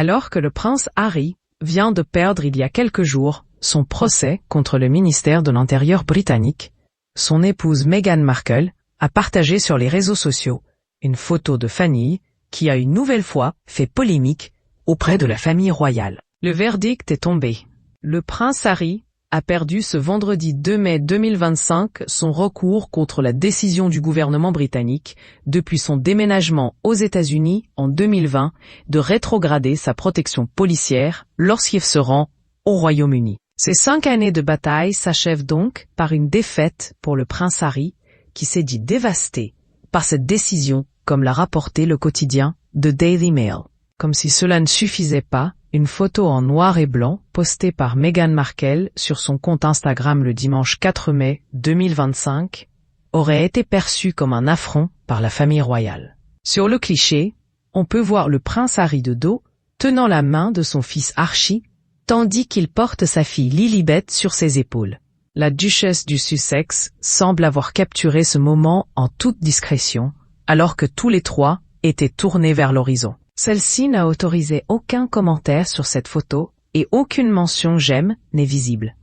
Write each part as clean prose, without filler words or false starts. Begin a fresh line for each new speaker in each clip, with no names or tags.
Alors que le prince Harry vient de perdre il y a quelques jours son procès contre le ministère de l'Intérieur britannique, son épouse Meghan Markle a partagé sur les réseaux sociaux une photo de famille qui a une nouvelle fois fait polémique auprès de la famille royale. Le verdict est tombé. Le prince Harry a perdu ce vendredi 2 mai 2025 son recours contre la décision du gouvernement britannique depuis son déménagement aux États-Unis en 2020 de rétrograder sa protection policière lorsqu'il se rend au Royaume-Uni. Ces 5 années de bataille s'achèvent donc par une défaite pour le prince Harry qui s'est dit dévasté par cette décision, comme l'a rapporté le quotidien The Daily Mail. Comme si cela ne suffisait pas, une photo en noir et blanc postée par Meghan Markle sur son compte Instagram le dimanche 4 mai 2025 aurait été perçue comme un affront par la famille royale. Sur le cliché, on peut voir le prince Harry de dos tenant la main de son fils Archie tandis qu'il porte sa fille Lilibet sur ses épaules. La duchesse du Sussex semble avoir capturé ce moment en toute discrétion, alors que tous les trois étaient tournés vers l'horizon. Celle-ci n'a autorisé aucun commentaire sur cette photo et aucune mention j'aime n'est visible.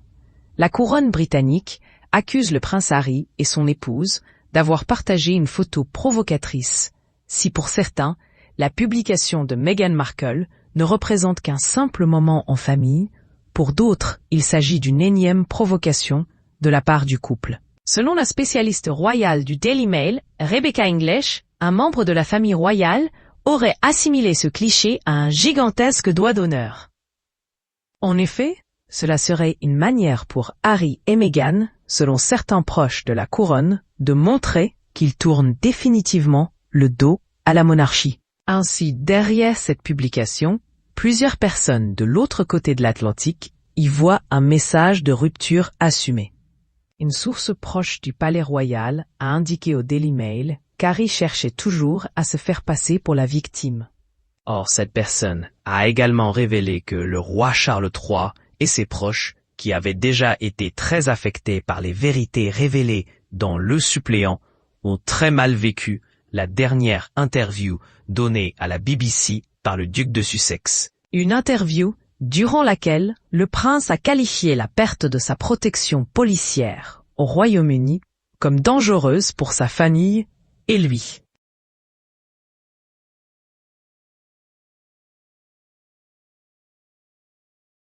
La couronne britannique accuse le prince Harry et son épouse d'avoir partagé une photo provocatrice, si pour certains, la publication de Meghan Markle ne représente qu'un simple moment en famille, pour d'autres, il s'agit d'une énième provocation de la part du couple. Selon la spécialiste royale du Daily Mail, Rebecca English, un membre de la famille royale aurait assimilé ce cliché à un gigantesque doigt d'honneur. En effet, cela serait une manière pour Harry et Meghan, selon certains proches de la couronne, de montrer qu'ils tournent définitivement le dos à la monarchie. Ainsi, derrière cette publication, plusieurs personnes de l'autre côté de l'Atlantique y voient un message de rupture assumé. Une source proche du palais royal a indiqué au Daily Mail qu'Harry cherchait toujours à se faire passer pour la victime. Or, cette personne a également révélé que le roi Charles III et ses proches, qui avaient déjà été très affectés par les vérités révélées dans Le Suppléant, ont très mal vécu la dernière interview donnée à la BBC par le duc de Sussex. Une interview durant laquelle le prince a qualifié la perte de sa protection policière au Royaume-Uni comme dangereuse pour sa famille et lui.